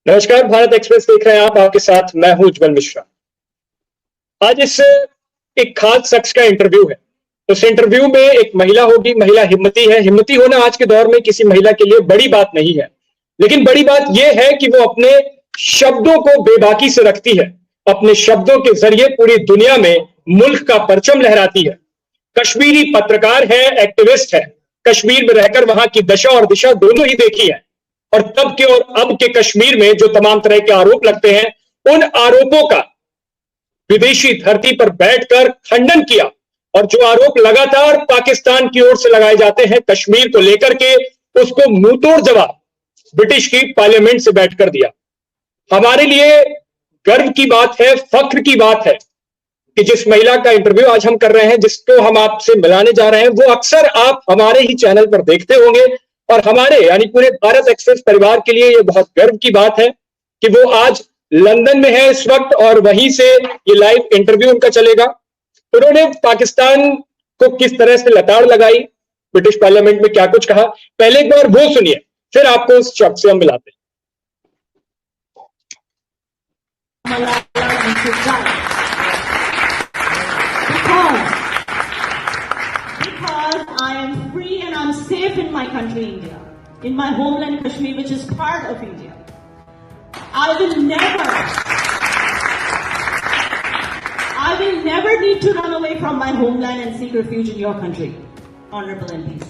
नमस्कार, भारत एक्सप्रेस देख रहे हैं आप। आपके साथ मैं हूं उज्जवल मिश्रा। आज इस एक खास शख्स का इंटरव्यू है। उस इंटरव्यू में एक महिला होगी, महिला हिम्मती है। हिम्मती होना आज के दौर में किसी महिला के लिए बड़ी बात नहीं है, लेकिन बड़ी बात यह है कि वो अपने शब्दों को बेबाकी से रखती है। अपने शब्दों के जरिए पूरी दुनिया में मुल्क का परचम लहराती है। कश्मीरी पत्रकार है, एक्टिविस्ट है। कश्मीर में रहकर वहां की दशा और दिशा दोनों ही देखी है, और तब के और अब के कश्मीर में जो तमाम तरह के आरोप लगते हैं, उन आरोपों का विदेशी धरती पर बैठकर खंडन किया। और जो आरोप लगातार पाकिस्तान की ओर से लगाए जाते हैं कश्मीर को लेकर के, उसको मुंहतोड़ जवाब ब्रिटिश की पार्लियामेंट से बैठकर दिया। हमारे लिए गर्व की बात है, फख्र की बात है कि जिस महिला का इंटरव्यू आज हम कर रहे हैं, जिसको हम आपसे मिलाने जा रहे हैं, वो अक्सर आप हमारे ही चैनल पर देखते होंगे। और हमारे यानी पूरे भारत एक्सप्रेस परिवार के लिए ये बहुत गर्व की बात है कि वो आज लंदन में है इस वक्त, और वहीं से ये लाइव इंटरव्यू उनका चलेगा। उन्होंने पाकिस्तान को किस तरह से लताड़ लगाई, ब्रिटिश पार्लियामेंट में क्या कुछ कहा, पहले एक बार वो सुनिए, फिर आपको उस शख्स से हम मिलाते हैं। Because I am free and I'm safe in my country, India, in my homeland Kashmir, which is part of India. I will never need to run away from my homeland and seek refuge in your country, honorable MPs.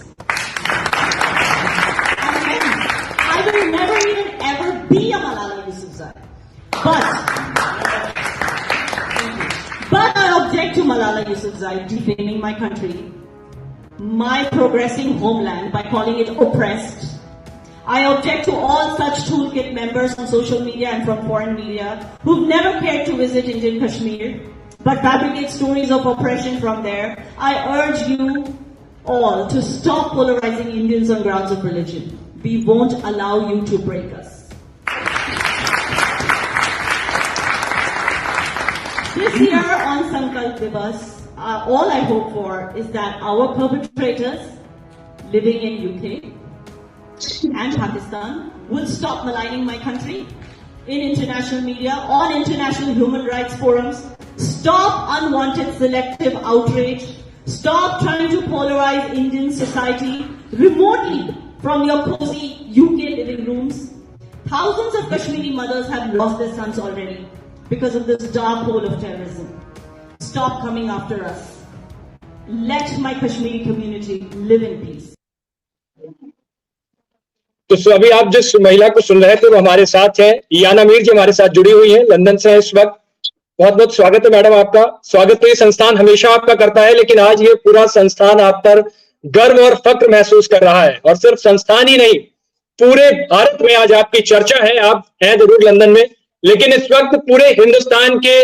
I will never even ever be a Malala Yousafzai. But I object to Malala Yousafzai defaming my country, my progressing homeland, by calling it oppressed. I object to all such toolkit members on social media and from foreign media who've never cared to visit Indian Kashmir, but fabricate stories of oppression from there. I urge you all to stop polarizing Indians on grounds of religion. We won't allow you to break us. This year on Sankalp Divas, all I hope for is that our perpetrators living in UK and Pakistan will stop maligning my country in international media, on international human rights forums. Stop unwanted selective outrage. Stop trying to polarize Indian society remotely from your cozy UK living rooms. Thousands of Kashmiri mothers have lost their sons already because of this dark hole of terrorism. Stop coming after us. Let my Kashmiri community live in peace. तो अभी आप जिस महिला को सुन रहे थे वो हमारे साथ है, याना मीर जी हमारे साथ जुड़ी हुई है, लंदन से है इस वक्त। बहुत बहुत स्वागत है मैडम आपका। स्वागत तो ये संस्थान हमेशा आपका करता है, लेकिन आज ये पूरा संस्थान आप पर गर्व और फख्र महसूस कर रहा है। और सिर्फ संस्थान ही नहीं, पूरे भारत में आज आपकी चर्चा है। आप हैं जरूर लंदन में, लेकिन इस वक्त पूरे हिंदुस्तान के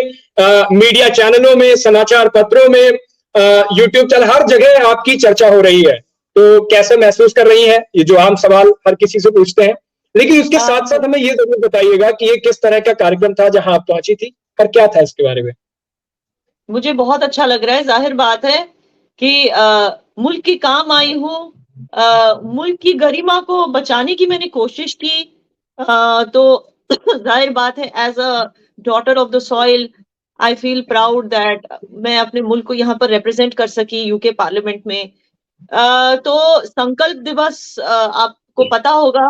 मीडिया चैनलों में, समाचार पत्रों में, यूट्यूब चैनल, हर जगह आपकी चर्चा हो रही है। तो कैसे महसूस कर रही हैं, ये जो आम सवाल हर किसी से पूछते हैं। लेकिन उसके साथ साथ हमें ये जरूर बताइएगा कि ये किस तरह का कार्यक्रम था जहां आप पहुंची थी, और क्या था इसके बारे में। मुझे बहुत अच्छा लग रहा है। जाहिर बात है कि मुल्क के काम आई हूँ, मुल्क की गरिमा को बचाने की मैंने कोशिश की। तो जाहिर बात है, as a daughter of the soil, I feel proud that मैं अपने मुल्क को यहाँ पर रिप्रेजेंट कर सकी यूके पार्लियामेंट में। तो संकल्प दिवस आपको पता होगा,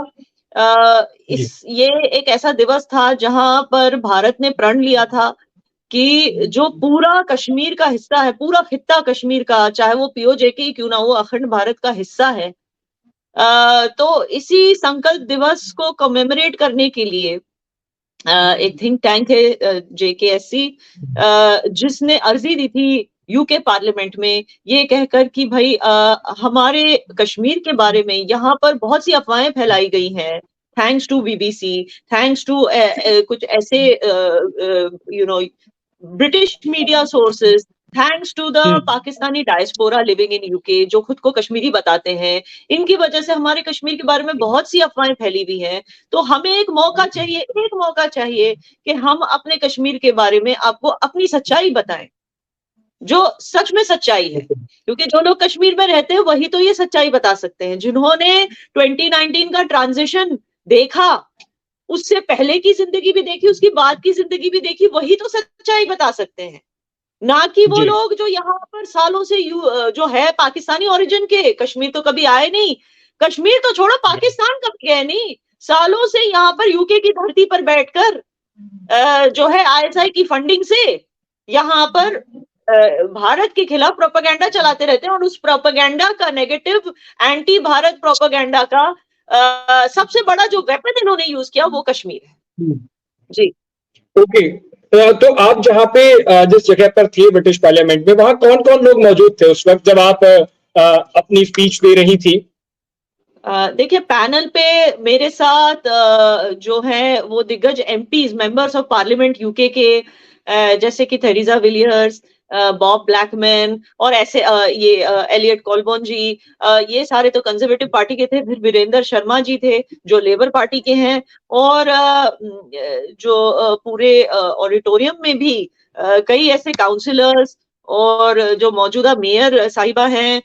ये एक ऐसा दिवस था जहां पर भारत ने प्रण लिया था कि जो पूरा कश्मीर का हिस्सा है, पूरा खित्ता कश्मीर का, चाहे वो पीओजेके क्यों ना हो, अखंड भारत का हिस्सा है। तो इसी संकल्प दिवस को कमेमोरेट करने के लिए एक थिंक टैंक है JKSC, जिसने अर्जी दी थी यूके पार्लियामेंट में, ये कहकर कि भाई हमारे कश्मीर के बारे में यहाँ पर बहुत सी अफवाहें फैलाई गई हैं, thanks to BBC, thanks to कुछ ऐसे British media sources, thanks to the Pakistani diaspora living in UK, जो खुद को कश्मीरी बताते हैं। इनकी वजह से हमारे कश्मीर के बारे में बहुत सी अफवाहें फैली हुई हैं। तो हमें एक मौका चाहिए कि हम अपने कश्मीर के बारे में आपको अपनी सच्चाई बताएं, जो सच में सच्चाई है, क्योंकि जो लोग कश्मीर में रहते हैं वही तो ये सच्चाई बता सकते हैं, जिन्होंने 2019 का ट्रांजिशन देखा, उससे पहले की जिंदगी भी देखी, उसकी बाद की जिंदगी भी देखी, वही तो सच्चाई बता सकते हैं, ना कि वो जी। लोग जो यहाँ पर सालों से जो है पाकिस्तानी ओरिजिन के, कश्मीर तो कभी आए नहीं, कश्मीर तो छोड़ो पाकिस्तान कभी गए नहीं, सालों से यहाँ पर यूके की धरती पर बैठकर जो है आईएसआई की फंडिंग से यहाँ पर भारत के खिलाफ प्रोपेगेंडा चलाते रहते हैं, और उस प्रोपेगेंडा का नेगेटिव एंटी भारत प्रोपेगेंडा का सबसे बड़ा जो वेपन इन्होंने यूज किया वो कश्मीर है। जी ओके, तो आप जहाँ पे जिस जगह पर थी ब्रिटिश पार्लियामेंट में, वहां कौन कौन लोग मौजूद थे उस वक्त जब आप अपनी स्पीच दे रही थी? देखिए, पैनल पे मेरे साथ जो है वो दिग्गज MPs, members of parliament UK के, जैसे कि थेरेसा विलियर्स, बॉब ब्लैकमैन, और ऐसे ये एलियट कॉलबर्न जी, ये सारे तो कंजर्वेटिव पार्टी के थे। फिर वीरेंद्र शर्मा जी थे जो लेबर पार्टी के हैं, और जो पूरे ऑडिटोरियम में भी कई ऐसे काउंसिलर्स और जो मौजूदा मेयर साहिबा हैं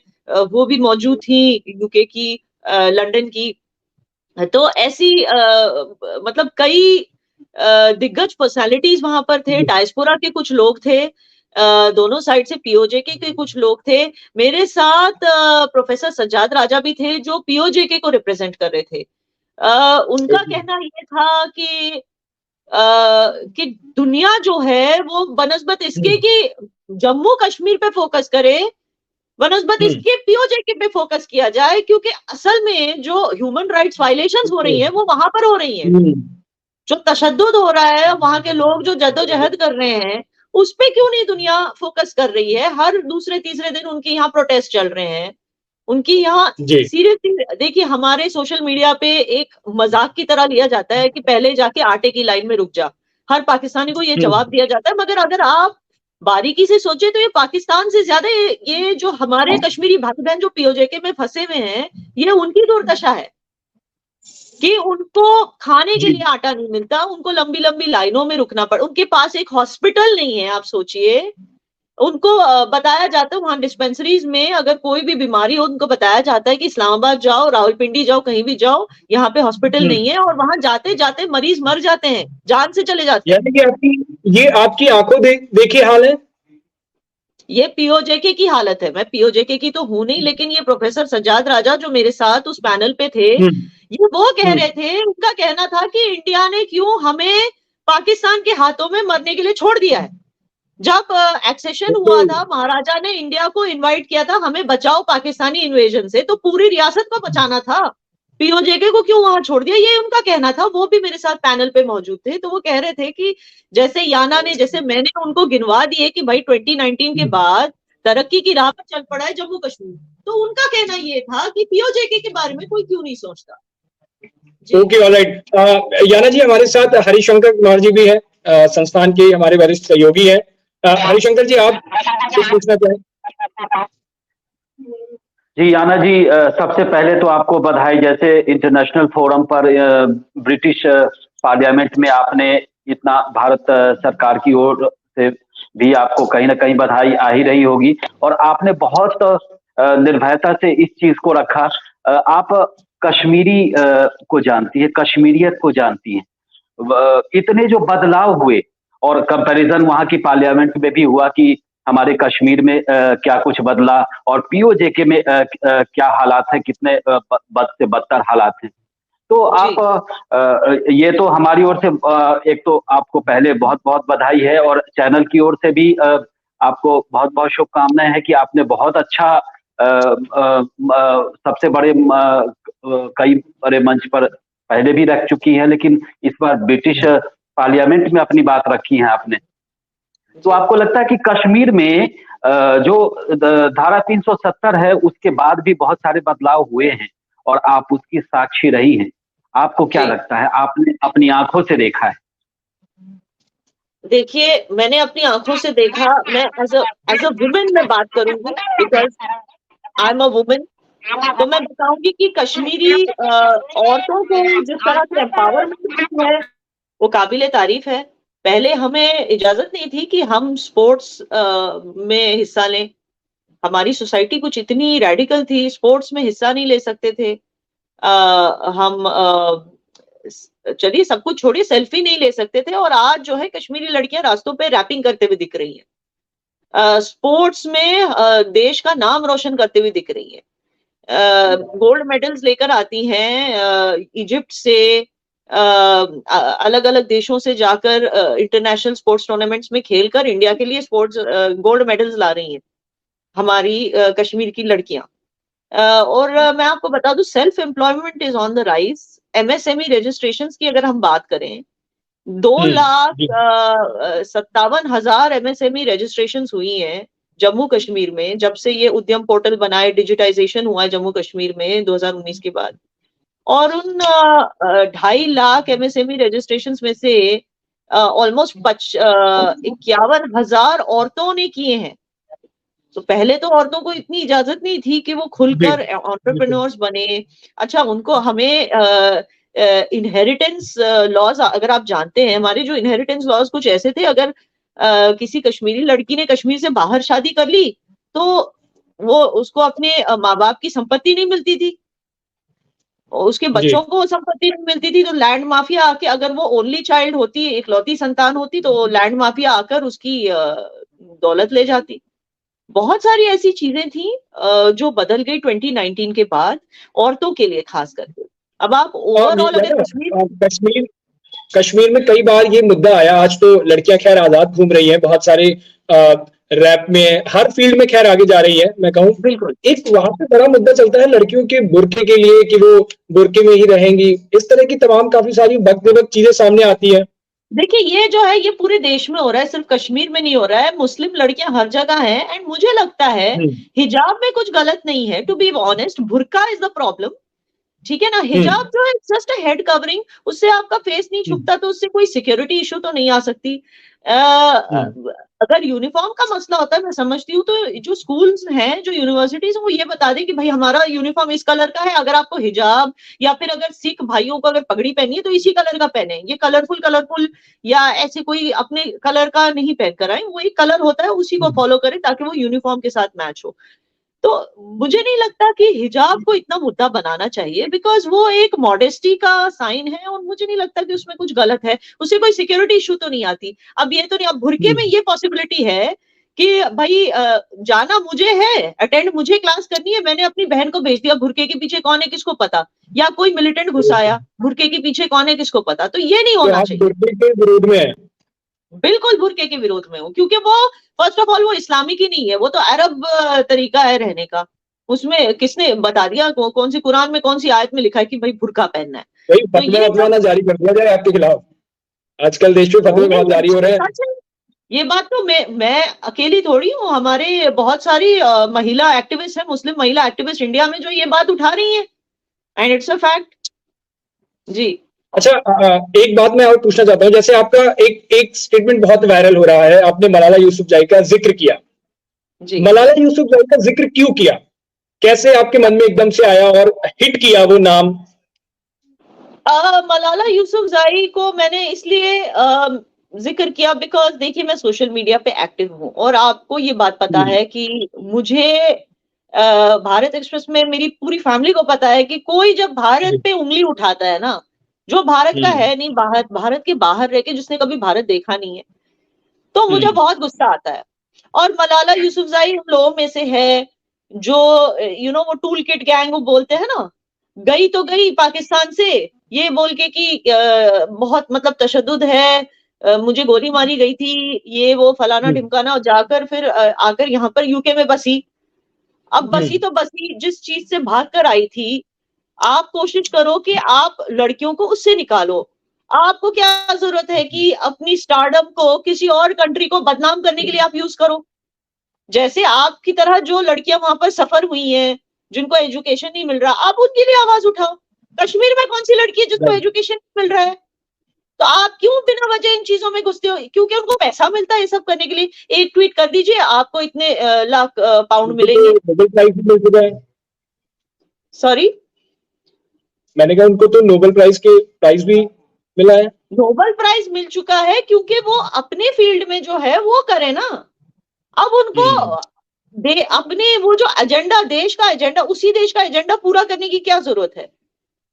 वो भी मौजूद थी यूके की, लंदन की। तो ऐसी मतलब कई दिग्गज पर्सनालिटीज वहां पर थे, डायस्पोरा के कुछ लोग थे, दोनों साइड से पीओजेके के कुछ लोग थे। मेरे साथ प्रोफेसर सज्जाद राजा भी थे जो पीओजेके को रिप्रेजेंट कर रहे थे। उनका कहना ये था कि दुनिया जो है वो बनस्बत इसके कि जम्मू कश्मीर पे फोकस करे, बनस्बत इसके पीओजेके पे फोकस किया जाए, क्योंकि असल में जो ह्यूमन राइट्स वायलेशंस हो रही हैं वो वहां पर हो रही हैं, जो तशद्दुद हो रहा है, वहां के लोग जो जद्दोजहद कर रहे हैं, उस पे क्यों नहीं दुनिया फोकस कर रही है? हर दूसरे तीसरे दिन उनके यहाँ प्रोटेस्ट चल रहे हैं, उनकी यहाँ जी। सीरियसली देखिए, हमारे सोशल मीडिया पे एक मजाक की तरह लिया जाता है कि पहले जाके आटे की लाइन में रुक जा, हर पाकिस्तानी को ये जवाब दिया जाता है। मगर अगर आप बारीकी से सोचे तो ये पाकिस्तान से ज्यादा ये जो हमारे कश्मीरी भाई बहन जो पीओजेके में फंसे हुए हैं, ये उनकी दुर्दशा है कि उनको खाने के लिए आटा नहीं मिलता, उनको लंबी लंबी लाइनों में रुकना पड़, उनके पास एक हॉस्पिटल नहीं है। आप सोचिए, उनको बताया जाता है वहां डिस्पेंसरीज में अगर कोई भी बीमारी हो, उनको बताया जाता है कि इस्लामाबाद जाओ, रावलपिंडी जाओ, कहीं भी जाओ, यहाँ पे हॉस्पिटल नहीं है, और वहां जाते जाते मरीज मर जाते हैं, जान से चले जाते हैं। यानी कि ये आपकी आंखों देखी हाल है? ये पीओजेके की हालत है। मैं पीओजेके की तो हूं नहीं, लेकिन ये प्रोफेसर सज्जाद राजा जो मेरे साथ उस पैनल पे थे, ये वो कह रहे थे, उनका कहना था कि इंडिया ने क्यों हमें पाकिस्तान के हाथों में मरने के लिए छोड़ दिया है। जब एक्सेशन हुआ था, महाराजा ने इंडिया को इनवाइट किया था, हमें बचाओ पाकिस्तानी इन्वेजन से, तो पूरी रियासत को बचाना था, पीओजेके को क्यों वहां छोड़ दिया, ये उनका कहना था। वो भी मेरे साथ पैनल पे मौजूद थे। तो वो कह रहे थे कि जैसे याना ने, जैसे मैंने उनको गिनवा दिए कि भाई 2019 के बाद तरक्की की राह पर चल पड़ा है जम्मू कश्मीर, तो उनका कहना ये था कि पीओजेके के बारे में कोई क्यों नहीं सोचता। Okay, alright. याना जी, हमारे साथ हरिशंकर कुमार जी भी है, संस्थान के हमारे वरिष्ठ सहयोगी है। हरिशंकर जी, आप कुछ पूछना चाहें? जी याना जी, सबसे पहले तो आपको बधाई। जैसे इंटरनेशनल फोरम पर ब्रिटिश पार्लियामेंट में आपने इतना, भारत सरकार की ओर से भी आपको कहीं ना कहीं बधाई आ ही रही होगी, और आपने बहुत निर्भयता से इस चीज को रखा। आप कश्मीरी को जानती है, कश्मीरियत को जानती हैं। इतने जो बदलाव हुए, और कंपैरिजन वहां की पार्लियामेंट में भी हुआ कि हमारे कश्मीर में क्या कुछ बदला, और पीओजेके में क्या हालात है, कितने बद से बदतर हालात हैं। तो आप ये तो हमारी ओर से एक तो आपको पहले बहुत बहुत बधाई है, और चैनल की ओर से भी आपको बहुत बहुत शुभकामनाएं हैं कि आपने बहुत अच्छा सबसे बड़े कई बड़े मंच पर पहले भी रख चुकी है, लेकिन इस बार ब्रिटिश पार्लियामेंट में अपनी बात रखी है आपने। तो आपको लगता है कि कश्मीर में जो धारा 370 है उसके बाद भी बहुत सारे बदलाव हुए हैं, और आप उसकी साक्षी रही हैं, आपको क्या लगता है, आपने अपनी आंखों से देखा है? देखिए, मैंने अपनी आंखों से देखा। मैं एज अ वुमेन मैं बात करूंगी, because I am a women. तो मैं बताऊंगी कि कश्मीरी औरतों को जिस तरह से एम्पावरमेंट है वो काबिले तारीफ है। पहले हमें इजाजत नहीं थी कि हम स्पोर्ट्स में हिस्सा लें। हमारी सोसाइटी कुछ इतनी रेडिकल थी, स्पोर्ट्स में हिस्सा नहीं ले सकते थे। हम चलिए सब कुछ छोड़िए, सेल्फी नहीं ले सकते थे, और आज जो है कश्मीरी लड़कियां रास्तों पे रैपिंग करते हुए दिख रही हैं, स्पोर्ट्स में देश का नाम रोशन करते हुए दिख रही है, गोल्ड मेडल्स लेकर आती हैं इजिप्ट से, अलग अलग देशों से जाकर इंटरनेशनल स्पोर्ट्स टूर्नामेंट्स में खेलकर इंडिया के लिए स्पोर्ट्स गोल्ड मेडल्स ला रही हैं हमारी कश्मीर की लड़कियां। और मैं आपको बता दूं, self employment is on the rise. MSME registrations की अगर हम बात करें, 2,57,000 एमएसएमई रजिस्ट्रेशन हुई हैं जम्मू कश्मीर में, जब से ये उद्यम पोर्टल बनाए, डिजिटाइजेशन हुआ है जम्मू कश्मीर में 2019 के बाद। और उन 2.5 लाख एमएसएमई रजिस्ट्रेशन में से ऑलमोस्ट 51,000 औरतों ने किए हैं। तो पहले तो औरतों को इतनी इजाजत नहीं थी कि वो खुलकर एंटरप्रेन्योर्स बने। अच्छा, उनको हमें इनहेरिटेंस लॉज, अगर आप जानते हैं, हमारे जो इनहेरिटेंस लॉज कुछ ऐसे थे, अगर किसी कश्मीरी लड़की ने कश्मीर से बाहर शादी कर ली तो वो उसको अपने माँ बाप की संपत्ति नहीं मिलती थी, उसके बच्चों को संपत्ति नहीं मिलती थी। तो लैंड माफिया आके, अगर वो ओनली चाइल्ड होती, इकलौती संतान होती, तो लैंड माफिया आकर उसकी दौलत ले जाती। बहुत सारी ऐसी चीजें थी जो बदल गई 2019 के बाद, औरतों के लिए खास करके। अब आप ओवरऑल अगर कश्मीर में कई बार ये मुद्दा आया, आज तो लड़कियां खैर आजाद घूम रही हैं, बहुत सारे रैप में, हर फील्ड में खैर आगे जा रही है, मैं कहूँ। बिल्कुल, एक वहां पे बड़ा मुद्दा चलता है लड़कियों के बुर्के के लिए, कि वो बुर्के में ही रहेंगी, इस तरह की तमाम काफी सारी बक चीजें सामने आती है। देखिए ये जो है ये पूरे देश में हो रहा है, सिर्फ कश्मीर में नहीं हो रहा है, मुस्लिम लड़कियां हर जगह हैं। एंड मुझे लगता है हिजाब में कुछ गलत नहीं है, टू बी ऑनेस्ट, बुर्का इज द प्रॉब्लम, ठीक है ना। हिजाब जो है जस्ट अ हेड कवरिंग, उससे आपका फेस नहीं छुपता, तो उससे कोई सिक्योरिटी इशू तो नहीं आ सकती। अगर यूनिफॉर्म का मसला होता है, मैं समझती हूँ, तो जो स्कूल्स हैं, जो यूनिवर्सिटीज, वो ये बता दें कि भाई हमारा यूनिफॉर्म इस कलर का है, अगर आपको हिजाब, या फिर अगर सिख भाइयों को अगर पगड़ी पहनी है तो इसी कलर का पहने, ये कलरफुल या ऐसे कोई अपने कलर का नहीं पहन कर आए, वो एक कलर होता है उसी को फॉलो करें ताकि वो यूनिफॉर्म के साथ मैच हो। तो मुझे नहीं लगता कि हिजाब को इतना मुद्दा बनाना चाहिए, बिकॉज वो एक मॉडेस्टी का साइन है, और मुझे नहीं लगता कि उसमें कुछ गलत है, उससे कोई सिक्योरिटी इशू तो नहीं आती। अब ये तो नहीं, अब बुर्के में ये पॉसिबिलिटी है कि भाई जाना मुझे है, अटेंड मुझे क्लास करनी है, मैंने अपनी बहन को भेज दिया, बुर्के के पीछे कौन है किसको पता, या कोई मिलिटेंट घुसाया, बुर्के के पीछे कौन है किसको पता, तो ये नहीं होना चाहिए। बुर्के के विरोध में है, बिल्कुल बुर्के के विरोध में हूँ, क्योंकि वो फर्स्ट ऑफ ऑल वो इस्लामिक ही नहीं है, वो तो अरब तरीका है रहने का। उसमें किसने बता दिया, कौन सी कुरान में कौन सी आयत में लिखा है कि भाई बुर्का पहनना है? वही फतवा ना जारी कर दिया जाए आपके खिलाफ। आजकल देश में फतवे बहुत जारी हो रहे हैं। ये बात तो मैं अकेली थोड़ी हूँ, हमारे बहुत सारी महिला एक्टिविस्ट हैं, मुस्लिम महिला एक्टिविस्ट इंडिया में, जो ये बात उठा रही हैं, एंड इट्स अ फैक्ट जी। अच्छा, एक बात मैं और पूछना चाहता हूँ, जैसे आपका एक स्टेटमेंट बहुत वायरल हो रहा है, आपने मलाला यूसुफजई का जिक्र किया जी। मलाला यूसुफजई का जिक्र क्यों किया, कैसे आपके मन में एकदम से आया और हिट किया वो नाम? मलाला यूसुफजई को मैंने इसलिए जिक्र किया बिकॉज देखिए मैं सोशल मीडिया पे एक्टिव हूँ, और आपको ये बात पता है कि मुझे भारत एक्सप्रेस में मेरी पूरी फैमिली को पता है कि कोई जब भारत पे उंगली उठाता है ना, जो भारत का है नहीं, भारत के बाहर रह के जिसने कभी भारत देखा नहीं है, तो मुझे बहुत गुस्सा आता है। और मलाला यूसुफजई उन लोगों में से है जो वो टूल किट गैंग वो बोलते हैं ना, गई तो गई पाकिस्तान से ये बोल के कि बहुत मतलब तशद्दुद है, मुझे गोली मारी गई थी, ये वो फलाना ढिमकाना, और जाकर फिर आकर यहाँ पर यूके में बसी। अब बसी तो बसी, जिस चीज से भाग कर आई थी, आप कोशिश करो कि आप लड़कियों को उससे निकालो। आपको क्या जरूरत है कि अपनी स्टारडम को किसी और कंट्री को बदनाम करने के लिए आप यूज करो? जैसे आपकी तरह जो लड़कियां वहां पर सफर हुई हैं, जिनको एजुकेशन नहीं मिल रहा, आप उनके लिए आवाज उठाओ। कश्मीर में कौन सी लड़की है जिसको एजुकेशन नहीं मिल रहा है? तो आप क्यों बिना वजह इन चीजों में घुसते हो? क्योंकि उनको पैसा मिलता है ये सब करने के लिए। एक ट्वीट कर दीजिए, आपको इतने लाख पाउंड मिलेंगे। नोबेल प्राइज भी मिल चुका है। सॉरी, मैंने कहा उनको तो नोबेल प्राइज भी मिला है। नोबेल प्राइज मिल चुका है क्योंकि वो अपने फील्ड में जो है वो करे ना। अब उनको अपने वो जो एजेंडा, देश का एजेंडा, उसी देश का एजेंडा पूरा करने की क्या जरूरत है?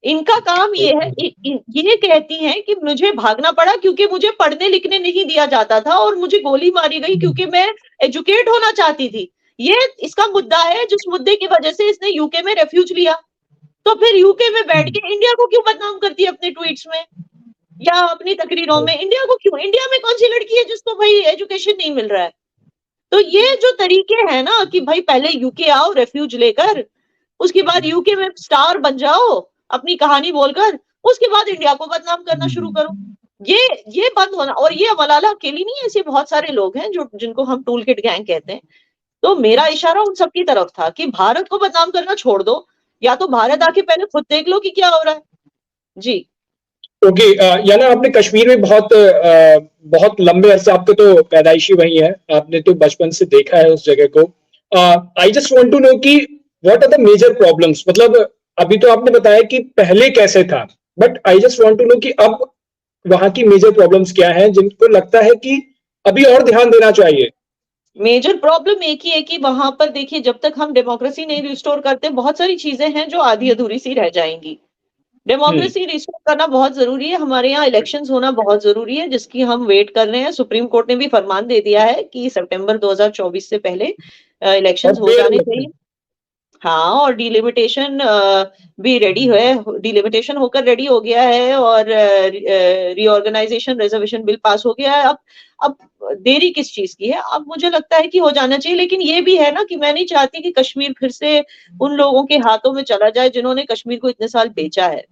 इनका काम ये है, ये कहती हैं कि मुझे भागना पड़ा क्योंकि मुझे पढ़ने लिखने नहीं दिया जाता था और मुझे गोली मारी गई क्योंकि मैं एजुकेट होना चाहती थी। ये इसका मुद्दा है, जिस मुद्दे की वजह से इसने यूके में रेफ्यूज लिया। तो फिर यूके में बैठ के इंडिया को क्यों बदनाम करती है अपने ट्वीट्स में या अपनी तकरीरों में? इंडिया को क्यों? इंडिया में कौन सी लड़की है जिसको भाई एजुकेशन नहीं मिल रहा है? तो ये जो तरीके हैं ना कि भाई पहले यूके आओ रेफ्यूज लेकर, उसके बाद यूके में स्टार बन जाओ अपनी कहानी बोलकर, उसके बाद इंडिया को बदनाम करना शुरू करो, ये बंद होना। और ये मलाला अकेली नहीं है, ऐसे बहुत सारे लोग हैं जो जिनको हम टूल किट गैंग कहते हैं। तो मेरा इशारा उन सबकी तरफ था कि भारत को बदनाम करना छोड़ दो, या तो भारत आके पहले खुद देख लो कि क्या हो रहा है। जी ओके, याना आपने कश्मीर में बहुत लंबे अरसे, आपके तो पैदाइशी वही है, आपने तो बचपन से देखा है उस जगह को। I just want to know कि what are the major problems, मतलब अभी तो आपने बताया कि पहले कैसे था, but I just want to know कि अब वहां की मेजर प्रॉब्लम्स क्या हैं जिनको लगता है कि अभी और ध्यान देना चाहिए। मेजर प्रॉब्लम एक ही है कि वहां पर देखिए, जब तक हम डेमोक्रेसी नहीं रिस्टोर करते, बहुत सारी चीजें हैं जो आधी अधूरी सी रह जाएंगी। डेमोक्रेसी रिस्टोर करना बहुत जरूरी है। हमारे यहाँ इलेक्शंस होना बहुत जरूरी है, जिसकी हम वेट कर रहे हैं। सुप्रीम कोर्ट ने भी फरमान दे दिया है कि सितंबर 2024 से पहले इलेक्शंस हो जाने चाहिए। हाँ, और डिलिमिटेशन भी रेडी है, डिलिमिटेशन होकर रेडी हो गया है, और रीऑर्गेनाइजेशन रिजर्वेशन बिल पास हो गया है। अब देरी किस चीज की है? अब मुझे लगता है कि हो जाना चाहिए। लेकिन ये भी है ना कि मैं नहीं चाहती कि कश्मीर फिर से उन लोगों के हाथों में चला जाए जिन्होंने कश्मीर को इतने साल बेचा है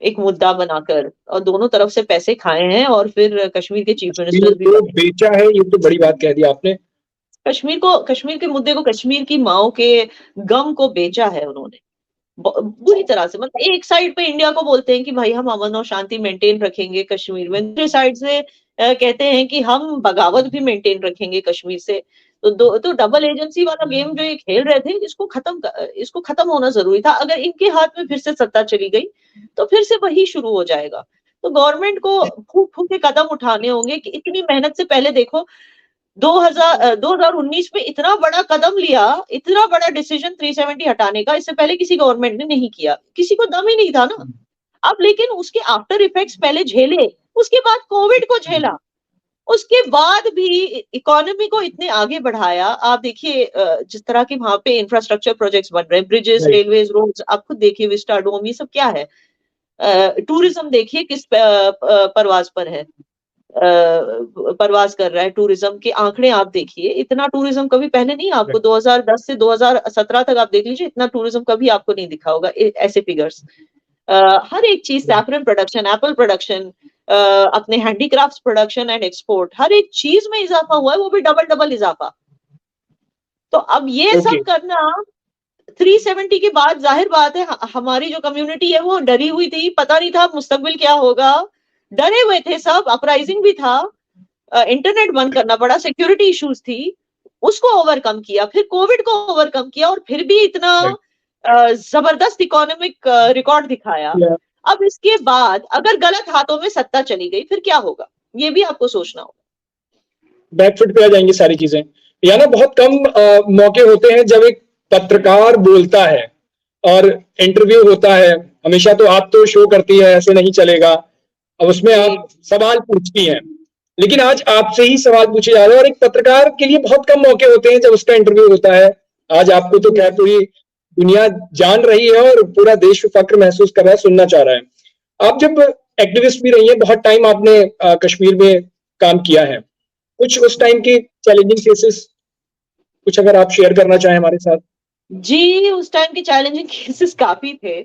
एक मुद्दा बनाकर, और दोनों तरफ से पैसे खाए हैं, और फिर कश्मीर के चीफ मिनिस्टर भी बने। बेचा है, ये तो बड़ी बात कह दी आपने। कश्मीर के मुद्दे को, कश्मीर की माओ के गम को बेचा है उन्होंने बुरी तरह से। मतलब एक साइड पे इंडिया को बोलते हैं कि भाई हम अमन और शांति मेंटेन रखेंगे कश्मीर में, दूसरी साइड से कहते हैं कि हम बगावत भी मेंटेन रखेंगे कश्मीर से। तो डबल एजेंसी वाला गेम जो ये खेल रहे थे, इसको खत्म होना जरूरी था। अगर इनके हाथ में फिर से सत्ता चली गई तो फिर से वही शुरू हो जाएगा। तो गवर्नमेंट को फूक फूक के कदम उठाने होंगे कि इतनी मेहनत से, पहले देखो 2019 में इतना बड़ा कदम लिया, इतना बड़ा डिसीजन 370 हटाने का, इससे पहले किसी गवर्नमेंट ने नहीं किया, किसी को दम ही नहीं था ना। अब लेकिन उसके आफ्टर इफेक्ट्स पहले झेले, उसके बाद कोविड को झेला, उसके बाद भी इकोनॉमी को इतने आगे बढ़ाया। आप देखिए जिस तरह के वहां पे इंफ्रास्ट्रक्चर प्रोजेक्ट्स बन रहे हैं, ब्रिजेस, रेलवेज, रोड्स, आप खुद देखिए, विस्टा डोम, ये सब क्या है। टूरिज्म देखिए किस परवाज पर है, परवाज कर रहा है। टूरिज्म के आंकड़े आप देखिए, इतना टूरिज्म कभी पहले नहीं, आपको 2010 से 2017 तक आप देख लीजिए, इतना टूरिज्म कभी आपको नहीं दिखा होगा ऐसे फिगर्स। हर एक चीज, सैफरन प्रोडक्शन, एप्पल प्रोडक्शन, अपने हैंडीक्राफ्ट्स प्रोडक्शन एंड एक्सपोर्ट, हर एक चीज में इजाफा हुआ है, वो भी डबल इजाफा। तो अब ये सब करना 370 के बाद, जाहिर बात है हमारी जो कम्युनिटी है वो डरी हुई थी, पता नहीं था मुस्तकबिल क्या होगा, डरे हुए थे सब, अपराइजिंग भी था, इंटरनेट बंद करना पड़ा, सिक्योरिटी इश्यूज थी, उसको ओवरकम किया, फिर कोविड को ओवरकम किया, और फिर भी इतना जबरदस्त इकोनॉमिक रिकॉर्ड दिखाया। अब इसके बाद अगर गलत हाथों में सत्ता चली गई फिर क्या होगा, ये भी आपको सोचना होगा। बैकफुट पे आ जाएंगी सारी चीजें। या ना बहुत कम मौके होते हैं जब एक पत्रकार बोलता है और इंटरव्यू होता है, हमेशा तो आप तो शो करती है, ऐसे नहीं चलेगा, अब उसमें आप सवाल पूछती हैं, लेकिन आज आपसे ही सवाल पूछे जा रहे हैं, और एक पत्रकार के लिए बहुत कम मौके होते हैं जब उसका इंटरव्यू होता है। आज आपको तो क्या पूरी दुनिया जान रही है और पूरा देश फक्र महसूस कर रहा है, सुनना चाह रहा है। आप जब एक्टिविस्ट भी रही है, बहुत टाइम आपने कश्मीर में काम किया है, कुछ उस टाइम के चैलेंजिंग केसेस कुछ अगर आप शेयर करना चाहें हमारे साथ। जी, उस टाइम के चैलेंजिंग केसेस काफी थे।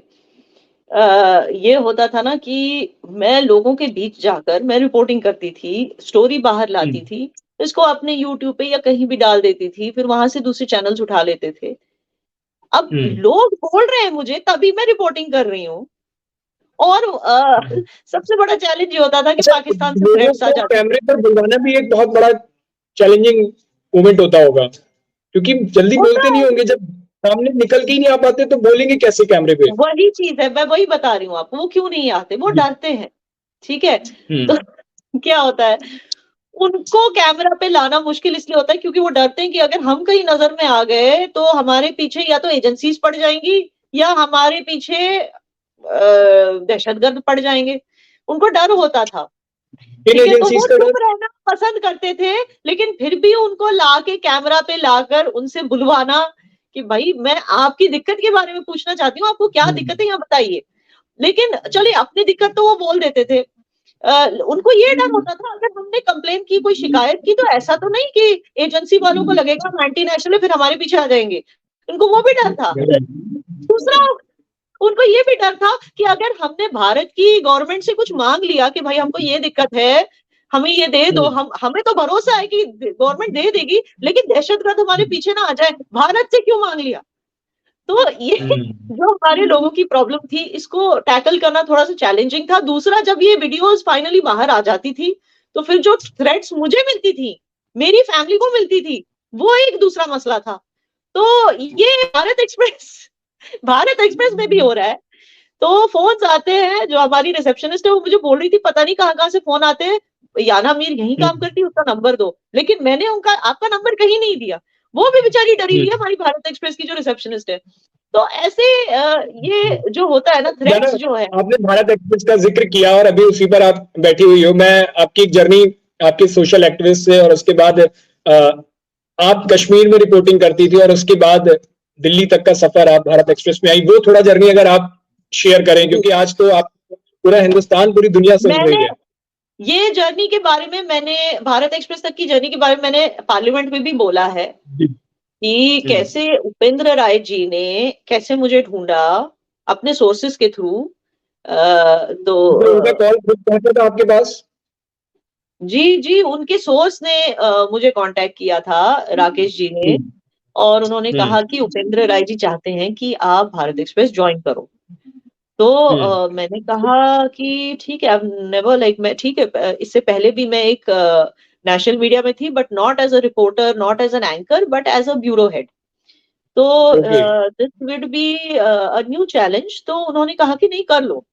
ये होता था ना कि मैं लोगों के बीच जाकर मैं रिपोर्टिंग करती थी, स्टोरी बाहर लाती थी, इसको अपने यूट्यूब पे या कहीं भी डाल देती थी, फिर वहां से दूसरे चैनल्स उठा लेते थे। अब लोग बोल रहे हैं मुझे, तभी मैं रिपोर्टिंग कर रही हूँ। और सबसे बड़ा चैलेंज ये होता था कि पाकिस्तान से थ्रेट्स आ जाते, कैमरे पर बुलवाना भी एक बहुत बड़ा चैलेंजिंग मोमेंट होता होगा, क्योंकि जल्दी बोलते नहीं होंगे, जब सामने निकल के ही नहीं आ पाते तो बोलेंगे कैसे कैमरे पे। वही चीज है, मैं वही बता रही हूँ आपको, वो क्यों नहीं आते, वो डरते हैं, ठीक है। तो क्या होता है, उनको कैमरा पे लाना मुश्किल इसलिए होता है क्योंकि वो डरते हैं कि अगर हम कहीं नजर में आ गए तो हमारे पीछे या तो एजेंसीज पड़ जाएंगी, या हमारे पीछे दहशतगर्द पड़ जाएंगे, उनको डर होता था। इन ठीक है, तो एजेंसीज वो का चुप रहना पसंद करते थे, लेकिन फिर भी उनको लाके कैमरा पे लाकर उनसे बुलवाना कि भाई मैं आपकी दिक्कत के बारे में पूछना चाहती हूँ, आपको क्या दिक्कत है यहाँ बताइए। लेकिन चलिए अपनी दिक्कत तो वो बोल देते थे। उनको ये डर होता था अगर हमने कंप्लेन की, कोई शिकायत की, तो ऐसा तो नहीं कि एजेंसी वालों को लगेगा हम एंटी नेशनल है फिर हमारे पीछे आ जाएंगे। उनको वो भी डर था। दूसरा, उनको ये भी डर था कि अगर हमने भारत की गवर्नमेंट से कुछ मांग लिया कि भाई हमको ये दिक्कत है, हमें ये दे दो, हमें तो भरोसा है कि गवर्नमेंट दे देगी, लेकिन दहशतगर्द हमारे पीछे ना आ जाए, भारत से क्यों मांग लिया। तो ये जो हमारे लोगों की प्रॉब्लम थी, इसको टैकल करना थोड़ा सा चैलेंजिंग था। दूसरा, जब ये वीडियोस फाइनली बाहर आ जाती थी, तो फिर जो थ्रेट्स मुझे मिलती थी, मेरी फैमिली को मिलती थी, वो एक दूसरा मसला था। तो ये भारत एक्सप्रेस में भी हो रहा है। तो फोन आते हैं, जो हमारी रिसेप्शनिस्ट है वो मुझे बोल रही थी पता नहीं कहाँ से फोन आते हैं, याना मीर यही काम करती है, उसका नंबर दो, लेकिन मैंने उनका आपका नंबर कहीं नहीं दिया। वो भी बेचारी डरी हुई है, हमारी भारत एक्सप्रेस की जो रिसेप्शनिस्ट है। तो ऐसे ये जो होता है ना, थ्रेट्स जो है। आपने भारत एक्सप्रेस का जिक्र किया और अभी उसी पर आप बैठी हुई हो। मैं आपकी एक जर्नी, आपके सोशल एक्टिविस्ट से, और उसके बाद आप कश्मीर में रिपोर्टिंग करती थी और उसके बाद दिल्ली तक का सफर आप भारत एक्सप्रेस में आई, वो थोड़ा जर्नी अगर आप शेयर करें, क्योंकि आज तो आप पूरा हिंदुस्तान, पूरी दुनिया सुन रही है। ये जर्नी के बारे में मैंने, भारत एक्सप्रेस तक की जर्नी के बारे में मैंने पार्लियामेंट में भी बोला है कि कैसे उपेंद्र राय जी ने कैसे मुझे ढूंढा अपने सोर्सेस के थ्रू। तो उनका कॉल पहुंचा था आपके पास? जी, उनके सोर्स ने मुझे कांटेक्ट किया था, राकेश जी ने, और उन्होंने कहा कि उपेंद्र राय जी चाहते हैं कि आप भारत एक्सप्रेस ज्वाइन करो। तो मैंने कहा कि ठीक है, नेवर लाइक, मैं ठीक है, इससे पहले भी मैं एक नेशनल मीडिया में थी, but not as a reporter, not as an anchor, but as a bureau head. तो this would be a new challenge. तो उन्होंने कहा कि नहीं, कर लो।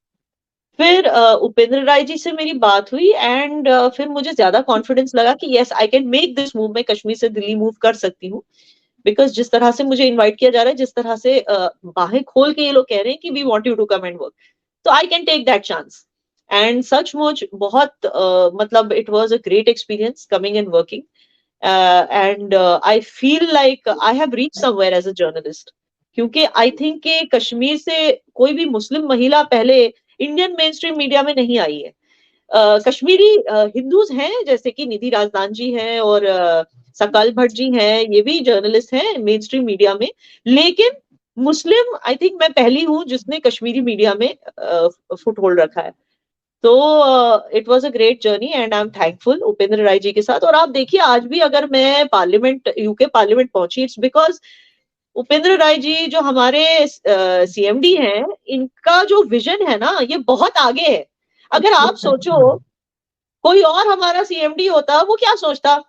फिर उपेंद्र राय जी से मेरी बात हुई, एंड फिर मुझे ज्यादा कॉन्फिडेंस लगा कि yes I can make this move, मैं कश्मीर से दिल्ली मूव कर सकती हूँ। बिकॉज जिस तरह से मुझे इनवाइट किया जा रहा है, जिस तरह से बाहें खोल के ये लोग कह रहे हैं कि we want you to come and work, तो I can take that chance. And सचमुच बहुत मतलब it was a great experience coming and working, and I feel like I have reached somewhere as a journalist. क्योंकि I think कि कश्मीर से कोई भी मुस्लिम महिला पहले इंडियन मेन स्ट्रीम मीडिया में नहीं आई है। कश्मीरी हिंदूज हैं, जैसे कि निधि राजदान जी हैं और सकल भट्ट जी हैं, ये भी जर्नलिस्ट हैं मेन स्ट्रीम मीडिया में, लेकिन मुस्लिम आई थिंक मैं पहली हूँ जिसने कश्मीरी मीडिया में फुट होल्ड रखा है। तो it was a great journey and I am thankful Upendra Rai ji के साथ। और आप देखिए, आज भी अगर मैं पार्लियामेंट, यूके पार्लियामेंट पहुंची, इट्स बिकॉज उपेंद्र राय जी जो हमारे सीएमडी हैं, इनका जो विजन है ना, ये बहुत आगे है। अगर आप सोचो कोई और हमारा सीएमडी होता, वो क्या सोचता,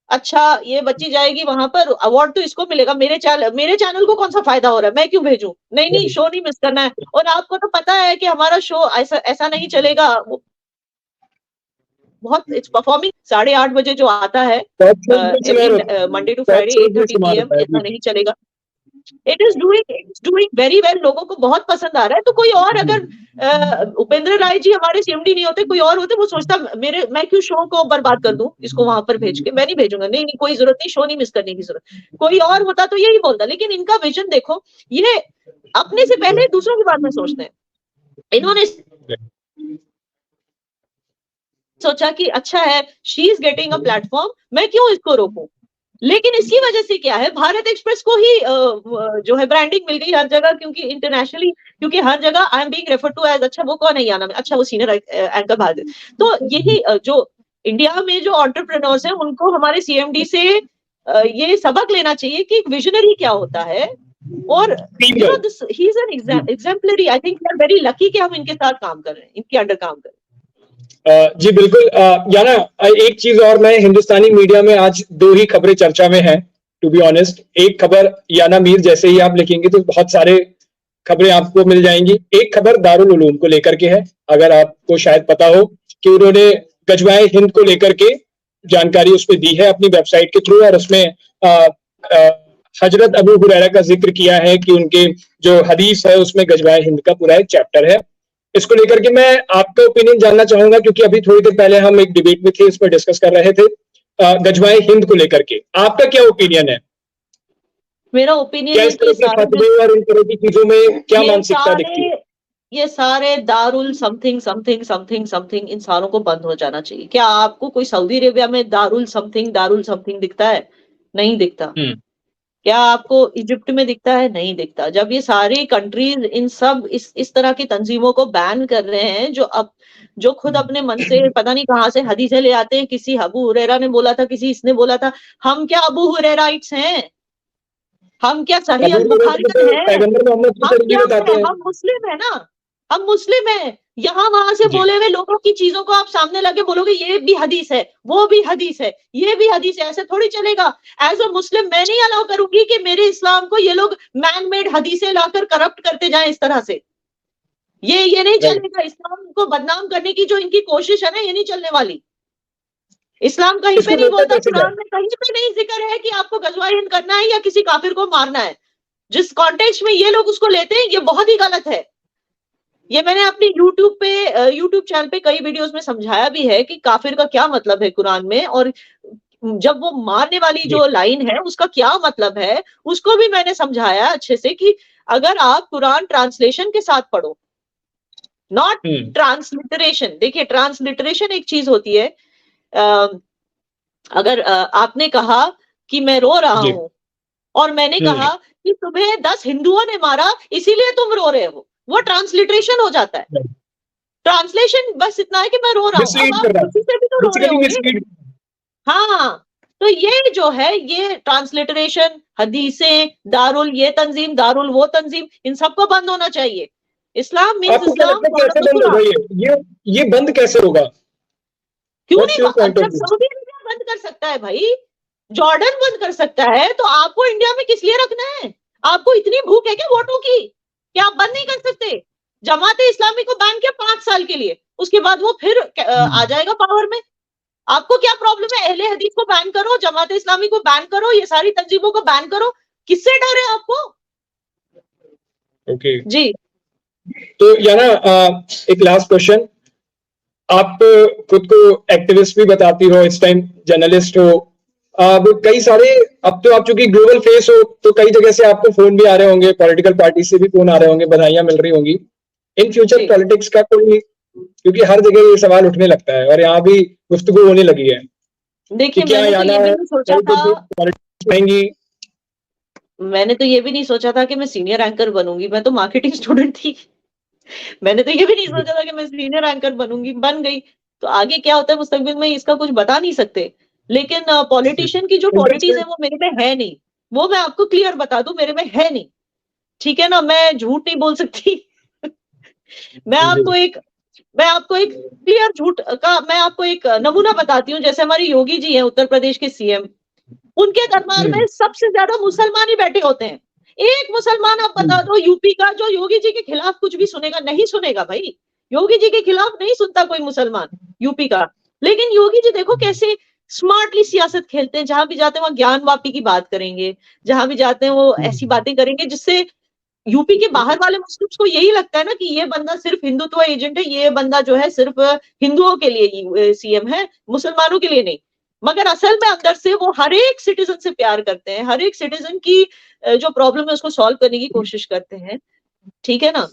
अच्छा ये बच्ची जाएगी वहां पर, अवार्ड तो इसको मिलेगा, मेरे चैनल को कौन सा फायदा हो रहा है, मैं क्यों भेजूं, नहीं शो नहीं मिस करना है। और आपको तो पता है कि हमारा शो ऐसा नहीं चलेगा, बहुत इट्स परफॉर्मिंग। 8:30 बजे जो आता है मंडे टू फ्राइडे 8:30 PM, ऐसा नहीं चलेगा। It is doing very well, लोगों को बहुत पसंद आ रहा है। तो कोई और अगर उपेंद्र राय जी हमारे सीएमडी नहीं होते, कोई और होते, वो सोचता मैं क्यों शो को बर्बाद कर दूं, इसको वहां पर भेज के, मैं नहीं भेजूंगा, नहीं कोई जरूरत नहीं, शो नहीं मिस करने की जरूरत। कोई और होता तो यही बोलता, लेकिन इनका विजन देखो, ये अपने से पहले दूसरों के बारे में सोचते हैं। इन्होंने सोचा कि अच्छा है, she is getting a platform, मैं क्यों इसको रोकूं। लेकिन इसकी वजह से क्या है, भारत एक्सप्रेस को ही जो है ब्रांडिंग मिल गई हर जगह, क्योंकि इंटरनेशनली, क्योंकि हर जगह I am being referred to as, अच्छा वो कौन है याना में, अच्छा वो सीनियर एंकर भारत। तो यही जो इंडिया में जो एंटरप्रेन्योर्स हैं, उनको हमारे सीएमडी से ये सबक लेना चाहिए कि एक विजनरी क्या होता है। और you know this, he is an exemplary, I think we are very lucky कि हम इनके साथ काम कर रहे हैं, इनके अंडर काम कर रहे हैं। जी बिल्कुल। याना, एक चीज और, मैं हिंदुस्तानी मीडिया में आज 2 ही खबरें चर्चा में हैं, टू बी ऑनेस्ट। एक खबर याना मीर, जैसे ही आप लिखेंगे तो बहुत सारे खबरें आपको मिल जाएंगी। एक खबर दारुल उलूम को लेकर के है, अगर आपको शायद पता हो कि उन्होंने गजवाए हिंद को लेकर के जानकारी उस पर दी है अपनी वेबसाइट के थ्रू, और उसमें हजरत अबू हुरैरा का जिक्र किया है कि उनके जो हदीस है उसमें गजवाए हिंद का पूरा एक चैप्टर है। इसको लेकर के मैं आपका ओपिनियन जानना चाहूंगा, क्योंकि अभी थोड़ी देर पहले हम एक डिबेट में थे, इसमें डिस्कस कर रहे थे गजवाए हिंद को लेकर के। आपका क्या ओपिनियन है? मेरा ओपिनियन क्या है इस कि तरह के फतवे और इन तरह की चीजों में क्या मानसिकता दिखती है? ये सारे Darul something something something something in सारों को बंद हो जाना चाहिए। क्या आपको कोई सऊदी अरेबिया में दारुल समथिंग दिखता है? नहीं दिखता। क्या आपको इजिप्ट में दिखता है? नहीं दिखता। जब ये सारी कंट्रीज इन सब इस तरह की तंजीमों को बैन कर रहे हैं, जो खुद अपने मन से पता नहीं कहां से हदीसें ले आते हैं, किसी अबू हुरैरा ने बोला था, किसी इसने बोला था। हम क्या अबू हुरैराइट्स हैं? हम क्या सही अल बुखारी हैं? पैगंबर मोहम्मद की हम तरफ भी क्या बताते हैं? हैं। हम मुस्लिम है ना, हम मुस्लिम हैं। यहाँ वहां से जी। बोले हुए लोगों की चीजों को आप सामने लगे बोलोगे ये भी हदीस है, वो भी हदीस है, ये भी हदीस है, ऐसे थोड़ी चलेगा। एज अ मुस्लिम मैं नहीं अलाउ करूंगी कि मेरे इस्लाम को ये लोग मैन मेड हदीसें लाकर करप्ट करते जाएं इस तरह से। ये नहीं चलेगा। इस्लाम को बदनाम करने की जो इनकी कोशिश है ना, ये नहीं चलने वाली। इस्लाम कहीं इसको पे नहीं रोका बोलता, कैसे जाए? कुरान में कहीं पे नहीं जिक्र है कि आपको गजवाए हिंद करना है या किसी काफिर को मारना है। जिस कॉन्टेक्स्ट में ये लोग उसको लेते हैं, ये बहुत ही गलत है। ये मैंने अपनी यूट्यूब चैनल पे कई वीडियोस में समझाया भी है कि काफिर का क्या मतलब है कुरान में, और जब वो मारने वाली जो लाइन है उसका क्या मतलब है, उसको भी मैंने समझाया अच्छे से कि अगर आप कुरान ट्रांसलेशन के साथ पढ़ो, नॉट ट्रांसलिटरेशन। देखिए, ट्रांसलिटरेशन एक चीज होती है। अगर आपने कहा कि मैं रो रहा हूं और मैंने कहा कि तुम्हें 10 हिंदुओं ने मारा इसीलिए तुम रो रहे हो, वो ट्रांसलिटरेशन हो जाता है। ट्रांसलेशन बस इतना है कि मैं रो रहा हूं, अब आप किसी से भी तो रो रहे होंगे। हाँ, तो ये जो है, ये ट्रांसलिटरेशन, हदीसें, दारुल ये तंजीम, दारुल वो तंजीम, इन सबको बंद होना चाहिए। इस्लाम मीन्स इस्लाम। कैसे बंद होगा ये बंद कैसे होगा? क्यों नहीं? जब सऊदी अरबिया बंद कर सकता है भाई, जॉर्डन बंद कर सकता है, तो आपको इंडिया में किस लिए रखना है? आपको इतनी भूख है क्या वोटों की कि आप बंद नहीं कर सकते? जमाते इस्लामी को बैन किया 5 साल के लिए, उसके बाद वो फिर आ जाएगा पावर में। आपको क्या प्रॉब्लम है? अहले हदीस को बैन करो, जमाते इस्लामी को बैन करो, ये सारी तंजीमों को बैन करो। किससे डर है आपको? ओके जी। तो याना एक लास्ट क्वेश्चन। आप खुद को एक्टिविस्ट भी बताती हो, इस टाइम जर्नलिस्ट हो। अब कई सारे, अब तो आप चूंकि ग्लोबल फेस हो तो कई जगह से आपको फोन भी आ रहे होंगे, पॉलिटिकल पार्टी से भी फोन आ रहे होंगे, बधाइयां मिल रही होंगी। इन फ्यूचर पॉलिटिक्स का कोई, क्योंकि हर जगह ये सवाल उठने लगता है और यहाँ भी गुफ्तगू होने लगी है। देखिए, मैंने तो ये भी नहीं सोचा था कि मैं सीनियर एंकर बनूंगी। मैं तो मार्केटिंग स्टूडेंट थी। मैंने तो ये भी नहीं सोचा था कि मैं सीनियर एंकर बनूंगी, बन गई। तो आगे क्या होता है मुस्तकबिल में, इसका कुछ बता नहीं सकते। लेकिन पॉलिटिशियन की जो क्वालिटीज है वो मेरे में है नहीं, वो मैं आपको क्लियर बता दूं, मेरे में है नहीं। ठीक है ना, मैं झूठ नहीं बोल सकती। मैं आपको एक क्लियर झूठ का मैं आपको एक नमूना बताती हूँ। जैसे हमारे योगी जी हैं, उत्तर प्रदेश के सीएम, उनके दरबार में सबसे ज्यादा मुसलमान ही बैठे होते हैं। एक मुसलमान आप बता दो यूपी का जो योगी जी के खिलाफ कुछ भी सुनेगा? नहीं सुनेगा भाई। योगी जी के खिलाफ नहीं सुनता कोई मुसलमान यूपी का। लेकिन योगी जी देखो कैसे स्मार्टली सियासत खेलते हैं। जहां भी जाते हैं वहां ज्ञान वापी की बात करेंगे, जहां भी जाते हैं वो ऐसी बातें करेंगे जिससे यूपी के बाहर वाले मुस्लिम्स को यही लगता है ना कि ये बंदा सिर्फ हिंदुत्व एजेंट है, ये बंदा जो है सिर्फ हिंदुओं के लिए सीएम है, मुसलमानों के लिए नहीं। मगर असल में अंदर से वो हर एक सिटीजन से प्यार करते हैं, हर एक सिटीजन की जो प्रॉब्लम है उसको सॉल्व करने की कोशिश करते हैं। ठीक है ना?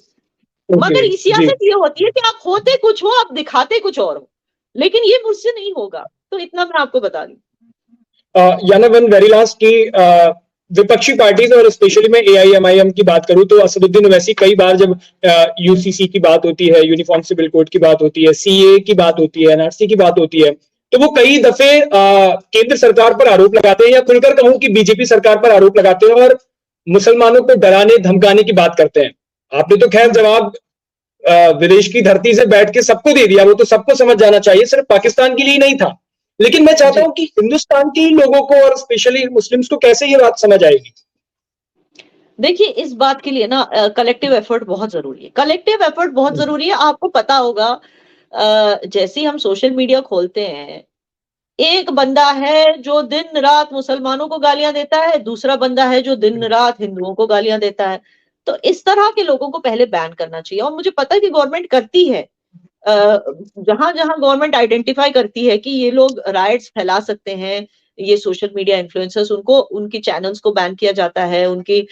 मगर सियासत ये होती है कि आप होते कुछ हो, आप दिखाते कुछ और हो। लेकिन ये मुझसे नहीं होगा, तो इतना मैं आपको बता दूं। याना वन वेरी लास्ट की विपक्षी पार्टीज और स्पेशली मैं AIMIM की बात करूं तो असदुद्दीन ओवैसी कई बार जब UCC की बात होती है, यूनिफॉर्म सिविल कोड की बात होती है, CAA की बात होती है, NRC की बात होती है, तो वो कई दफे केंद्र सरकार पर आरोप लगाते हैं, या खुलकर कहूं कि बीजेपी सरकार पर आरोप लगाते हैं और मुसलमानों को डराने धमकाने की बात करते हैं। आपने तो खैर जवाब विदेश की धरती से बैठ के सबको दे दिया, वो तो सबको समझ जाना चाहिए, सिर्फ पाकिस्तान के लिए नहीं था। लेकिन मैं चाहता हूं कि हिंदुस्तान के लोगों को और स्पेशली मुस्लिम्स को कैसे ये बात समझ आएगी? देखिए, इस बात के लिए ना कलेक्टिव एफर्ट बहुत जरूरी है। कलेक्टिव एफर्ट बहुत जरूरी है। आपको पता होगा, जैसे ही हम सोशल मीडिया खोलते हैं एक बंदा है जो दिन रात मुसलमानों को गालियां देता है, दूसरा बंदा है जो दिन रात हिंदुओं को गालियां देता है। तो इस तरह के लोगों को पहले बैन करना चाहिए, और मुझे पता है कि गवर्नमेंट करती है। जहां जहां गवर्नमेंट आइडेंटिफाई करती है कि ये लोग राइट्स फैला सकते हैं, ये सोशल मीडिया इन्फ्लुएंसर्स, उनको उनकी चैनल्स को बैन किया जाता है, उनकी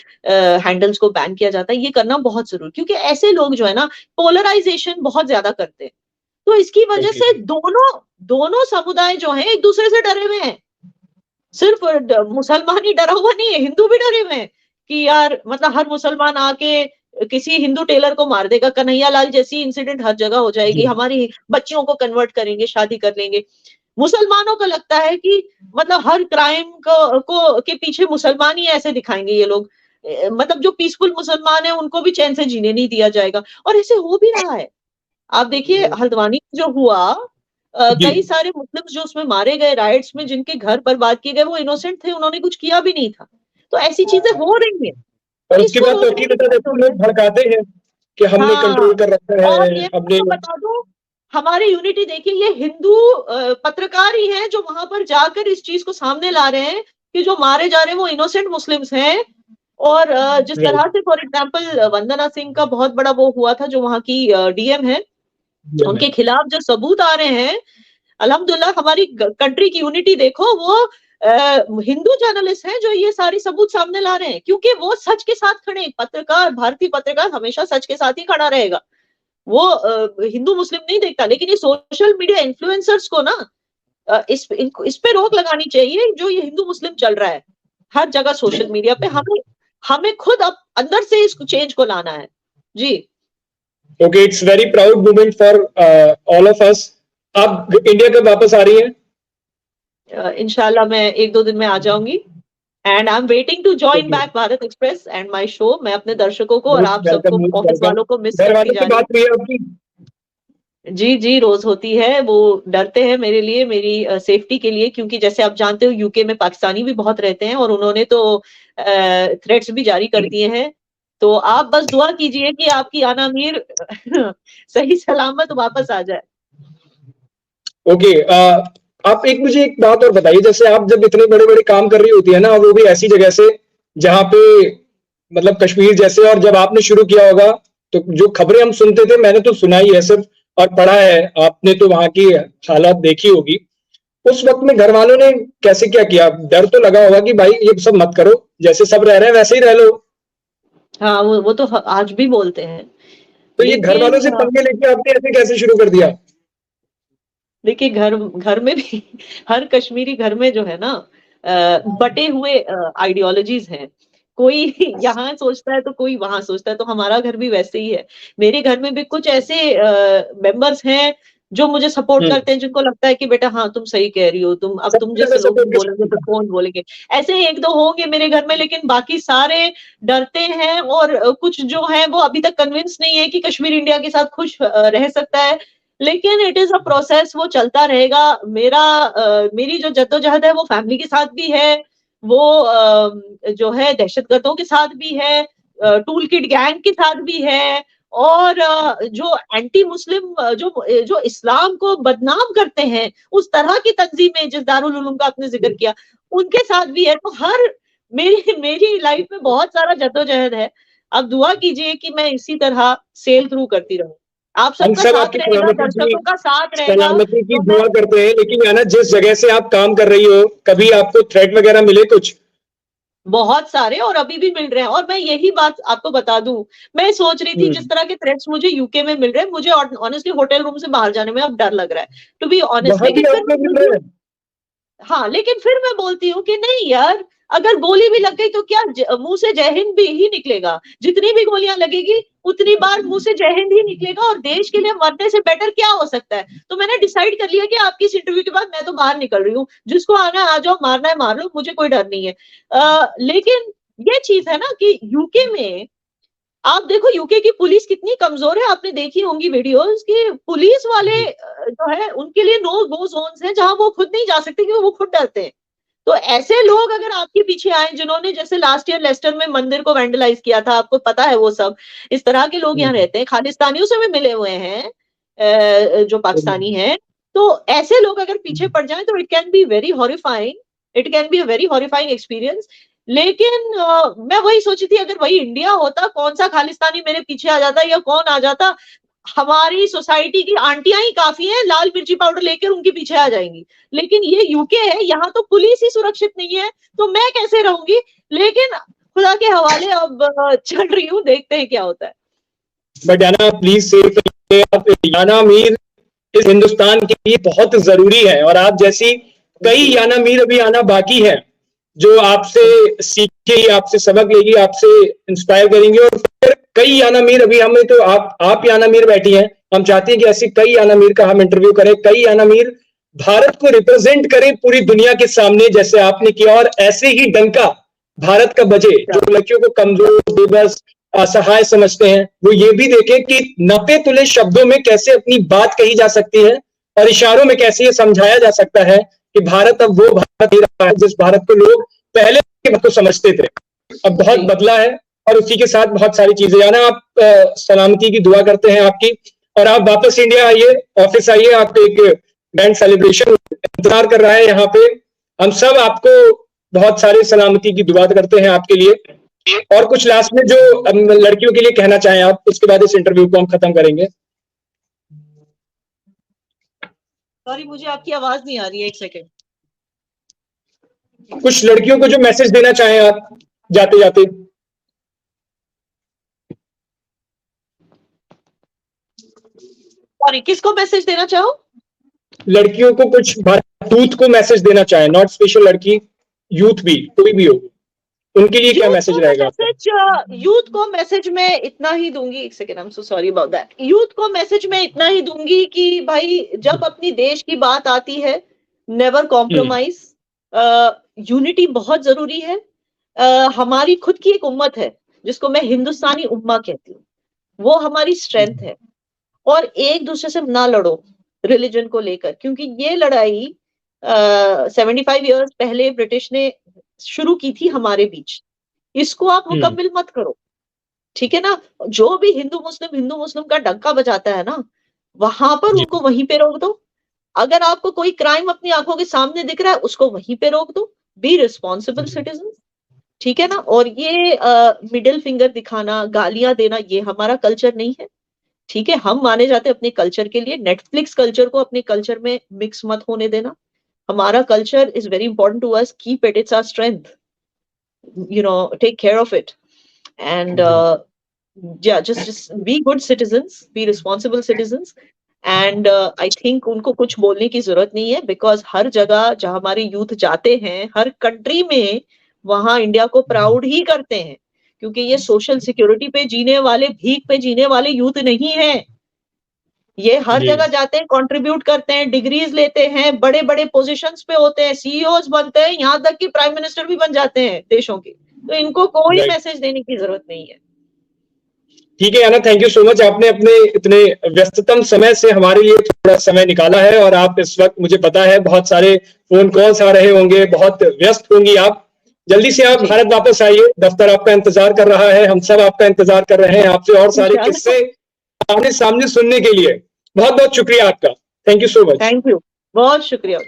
हैंडल्स को बैन किया जाता है। ये करना बहुत जरूरी, क्योंकि ऐसे लोग जो है ना पोलराइजेशन बहुत ज्यादा करते हैं। तो इसकी वजह से दोनों समुदाय जो हैं एक दूसरे से डरे हुए हैं। सिर्फ मुसलमान ही डरा हुआ नहीं है, हिंदू भी डरे हुए हैं कि यार मतलब हर मुसलमान आके किसी हिंदू टेलर को मार देगा, कन्हैया लाल जैसी इंसिडेंट हर जगह हो जाएगी, हमारी बच्चियों को कन्वर्ट करेंगे, शादी कर लेंगे। मुसलमानों को लगता है कि मतलब हर क्राइम को के पीछे मुसलमान ही ऐसे दिखाएंगे ये लोग, मतलब जो पीसफुल मुसलमान है उनको भी चैन से जीने नहीं दिया जाएगा, और ऐसे हो भी रहा है। आप देखिए हल्द्वानी जो हुआ, कई सारे मुस्लिम्स जो उसमें मारे गए राइट्स में, जिनके घर बर्बाद किए गए, वो इनोसेंट थे, उन्होंने कुछ किया भी नहीं था। तो ऐसी चीजें हो रही है। और उसके बाद लोग भड़काते हैं कि हमने कंट्रोल कर रखा और है ये अपने। बता दूं, हमारी यूनिटी देखिए, ये हिंदू पत्रकार ही हैं जो वहां पर जाकर इस चीज को सामने ला रहे हैं कि जो मारे जा रहे हैं वो इनोसेंट मुस्लिम्स हैं। और जिस तरह से फॉर एग्जांपल वंदना सिंह का बहुत बड़ा वो हुआ था, जो वहां की डीएम है, उनके खिलाफ जो सबूत आ रहे हैं, अल्हम्दुलिल्लाह हमारी कंट्री की यूनिटी देखो, वो हिंदू जर्नलिस्ट हैं जो ये सारी सबूत सामने ला रहे हैं, क्योंकि वो सच के साथ खड़े हैं। पत्रकार, भारतीय पत्रकार हमेशा सच के साथ ही खड़ा रहेगा, वो हिंदू मुस्लिम नहीं देखता। लेकिन ये सोशल मीडिया इन्फ्लुएंसर्स को ना इस पे रोक लगानी चाहिए, जो ये हिंदू मुस्लिम चल रहा है हर जगह सोशल मीडिया पे। हमें खुद अब अंदर से इस चेंज को लाना है जी। Okay, it's very proud moment for all of us. आप इंडिया कब वापस आ रही हैं? इंशाल्लाह मैं 1-2 दिन में आ जाऊंगी, and I am waiting to join back Bharat express and my show. मैं अपने दर्शकों को और आप सबको, ऑफिस वालों को मिस करती जा रही हूँ। जी जी, रोज होती है। वो डरते हैं मेरे लिए, मेरी सेफ्टी के लिए, क्योंकि जैसे आप जानते हो यूके में पाकिस्तानी भी बहुत रहते हैं, और उन्होंने तो थ्रेट्स भी जारी कर दिए हैं। तो आप बस दुआ कीजिए कि आपकी आना मीर सही सलामत वापस आ जाए। ओके, आप मुझे एक बात और बताइए, जैसे आप जब इतने बड़े बड़े काम कर रही होती है ना, वो भी ऐसी जगह से जहाँ पे मतलब कश्मीर जैसे, और जब आपने शुरू किया होगा तो जो खबरें हम सुनते थे, मैंने तो सुना ही है सिर्फ और पढ़ा है, आपने तो वहां की हालात देखी होगी। उस वक्त में घर वालों ने कैसे क्या किया? डर तो लगा होगा कि भाई ये सब मत करो, जैसे सब रह रहे हैं वैसे ही रह लो। हाँ, वो तो आज भी बोलते हैं। तो ये घर वालों से पंगे लेके आपने ऐसे कैसे शुरू कर दिया? देखिए घर में भी हर कश्मीरी घर में जो है ना बटे हुए आइडियोलॉजीज हैं। कोई यहाँ सोचता है तो कोई वहां सोचता है, तो हमारा घर भी वैसे ही है। मेरे घर में भी कुछ ऐसे मेंबर्स हैं जो मुझे सपोर्ट करते हैं, जिनको लगता है कि बेटा हाँ तुम सही कह रही हो, तुम जैसे लोग बोलेंगे तो कौन बोलेंगे। ऐसे 1-2 होंगे मेरे घर में, लेकिन बाकी सारे डरते हैं। और कुछ जो है वो अभी तक कन्विंस नहीं है कि कश्मीर इंडिया के साथ खुश रह सकता है। लेकिन इट इज अ प्रोसेस, वो चलता रहेगा। मेरी जो जद्दोजहद है वो फैमिली के साथ भी है, वो जो है दहशतगर्दों के साथ भी है, टूल किट गैंग के साथ भी है, और जो एंटी मुस्लिम जो इस्लाम को बदनाम करते हैं उस तरह की तंजीमें, जिस दारुल उलूम का आपने जिक्र किया, उनके साथ भी है। तो मेरी लाइफ में बहुत सारा जद्दोजहद है। आप दुआ कीजिए कि मैं इसी तरह सेल थ्रू करती रहूं। आप सबका साथ रहेगा, दर्शकों का साथ रहेगा। सलामती की दुआ करते हैं। लेकिन याना जिस जगह से आप काम कर रही हो, कभी आपको थ्रेट वगैरह मिले कुछ? बहुत सारे, और अभी भी मिल रहे हैं। और मैं यही बात आपको बता दूं, मैं सोच रही थी जिस तरह के थ्रेट्स मुझे यूके में मिल रहे हैं, मुझे ऑनेस्टली होटल रूम से बाहर जाने में अब डर लग रहा है, टू बी ऑनेस्ट। हाँ, लेकिन फिर मैं बोलती हूँ कि नहीं यार, अगर गोली भी लग गई तो क्या मुंह से जय हिंद भी ही निकलेगा। जितनी भी गोलियां लगेगी उतनी बार मुंह से जय हिंद ही निकलेगा, और देश के लिए मरने से बेटर क्या हो सकता है। तो मैंने डिसाइड कर लिया कि आपकी इस इंटरव्यू के बाद मैं तो बाहर निकल रही हूँ, जिसको आना आ जाओ, मारना है मार लो, मुझे कोई डर नहीं है। लेकिन ये चीज है ना कि यूके में आप देखो, यूके की पुलिस कितनी कमजोर है। आपने देखी होंगी वीडियोस कि पुलिस वाले जो है उनके लिए नो गो जोन्स हैं, जहां वो खुद नहीं जा सकते क्योंकि वो खुद डरते हैं। तो ऐसे लोग अगर आपके पीछे आए, जिन्होंने जैसे लास्ट ईयर लेस्टर में मंदिर को वेंडलाइज किया था, आपको पता है वो सब, इस तरह के लोग यहाँ रहते हैं, खालिस्तानियों से भी मिले हुए हैं जो पाकिस्तानी हैं। तो ऐसे लोग अगर पीछे पड़ जाएं तो it can be very horrifying, it can be a very horrifying experience. लेकिन मैं वही सोची थी, अगर वही इंडिया होता, कौन सा खालिस्तानी मेरे पीछे आ जाता या कौन आ जाता। हमारी सोसाइटी की आंटियां ही काफी हैं, लाल मिर्ची पाउडर लेकर उनके पीछे आ जाएंगी। लेकिन ये यूके है, यहाँ तो पुलिस ही सुरक्षित नहीं है, तो मैं कैसे रहूंगी। लेकिन खुदा के हवाले अब चल रही हूँ, देखते हैं क्या होता है। बट याना प्लीज सेफ रहिए आप। याना मीर इस हिंदुस्तान के लिए बहुत जरूरी है, और आप जैसी कई याना मीर अभी आना बाकी है जो आपसे सीखेगी, आपसे सबक लेगी, आपसे इंस्पायर करेंगे। और फिर कई याना मीर अभी हमें तो आप याना मीर बैठी हैं, हम चाहते हैं कि ऐसी कई याना मीर का हम इंटरव्यू करें, कई याना मीर भारत को रिप्रेजेंट करें पूरी दुनिया के सामने जैसे आपने किया, और ऐसे ही डंका भारत का बजे। जो लड़कियों को कमजोर, बेबस, असहाय समझते हैं, वो ये भी देखें कि नपे तुले शब्दों में कैसे अपनी बात कही जा सकती है, और इशारों में कैसे ये समझाया जा सकता है कि भारत अब वो भारत नहीं रहा है जिस भारत को लोग पहले के वक्त को समझते थे। अब बहुत बदला है, और उसी के साथ बहुत सारी चीजें। याना आप सलामती की दुआ करते हैं आपकी, और आप वापस इंडिया आइए, ऑफिस आइए, आपको एक ग्रैंड सेलिब्रेशन इंतजार कर रहा है यहाँ पे। हम सब आपको बहुत सारे सलामती की दुआ करते हैं आपके लिए। और कुछ लास्ट में जो लड़कियों के लिए कहना चाहें आप, उसके बाद इस इंटरव्यू को हम खत्म करेंगे। सॉरी, मुझे आपकी आवाज नहीं आ रही है, एक सेकेंड। कुछ लड़कियों को जो मैसेज देना चाहें आप जाते जाते। सॉरी, किसको मैसेज देना चाहो? लड़कियों को कुछ, यूथ को मैसेज देना चाहें, नॉट स्पेशल लड़की, यूथ भी, कोई भी हो, उनके लिए क्या मैसेज रहेगा आपका? यूथ को मैसेज में इतना ही दूंगी, एक second, I am so sorry about that. Youth को मैसेज में इतना ही दूंगी कि भाई जब अपनी देश की बात आती है, नेवर कॉम्प्रोमाइज, यूनिटी बहुत जरूरी है। हमारी खुद की एक उम्मत है जिसको मैं हिंदुस्तानी उम्मा कहती हूँ, वो हमारी स्ट्रेंथ है। और एक दूसरे से ना लड़ो रिलीजन को लेकर, क्योंकि ये लड़ाई 75 इयर्स पहले ब्रिटिश ने शुरू की थी हमारे बीच। इसको आप मुकम्मल मत करो, ठीक है ना। जो भी हिंदू मुस्लिम का डंका बजाता है ना, वहां पर उनको वहीं पे रोक दो। अगर आपको कोई क्राइम अपनी आंखों के सामने दिख रहा है, उसको वहीं पे रोक दो। बी रिस्पॉन्सिबल सिटीजन, ठीक है ना। और ये मिडिल फिंगर दिखाना, गालियां देना, ये हमारा कल्चर नहीं है, ठीक है। हम माने जाते हैं अपने कल्चर के लिए। नेटफ्लिक्स कल्चर को अपने कल्चर में मिक्स मत होने देना। हमारा culture is very important to us, keep it, it's our strength, you know, take care of it. And yeah, just be good citizens, be responsible citizens. And I think उनको कुछ बोलने की जरूरत नहीं है, बिकॉज हर जगह जहां हमारे यूथ जाते हैं, हर कंट्री में, वहां इंडिया को प्राउड ही करते हैं। क्योंकि ये सोशल सिक्योरिटी पे जीने वाले, भीख पे जीने वाले यूथ नहीं है। ये हर जगह जाते हैं, कंट्रीब्यूट करते हैं, डिग्रीज लेते हैं, बड़े बड़े पोजीशंस पे होते हैं, सीईओज बनते हैं, यहाँ तक कि प्राइम मिनिस्टर भी बन जाते हैं देशों के। तो इनको कोई मैसेज देने की जरूरत नहीं है। ठीक है याना, थैंक यू सो मच। आपने अपने इतने व्यस्ततम समय से हमारे लिए थोड़ा समय निकाला है, और आप इस वक्त, मुझे पता है, बहुत सारे फोन कॉल्स आ रहे होंगे, बहुत व्यस्त होंगी आप। जल्दी से आप भारत वापस आइए, दफ्तर आपका इंतजार कर रहा है, हम सब आपका इंतजार कर रहे हैं, आपसे और सारे किस्से आमने सामने सुनने के लिए। बहुत बहुत शुक्रिया आपका, thank you so much. Thank you, बहुत शुक्रिया।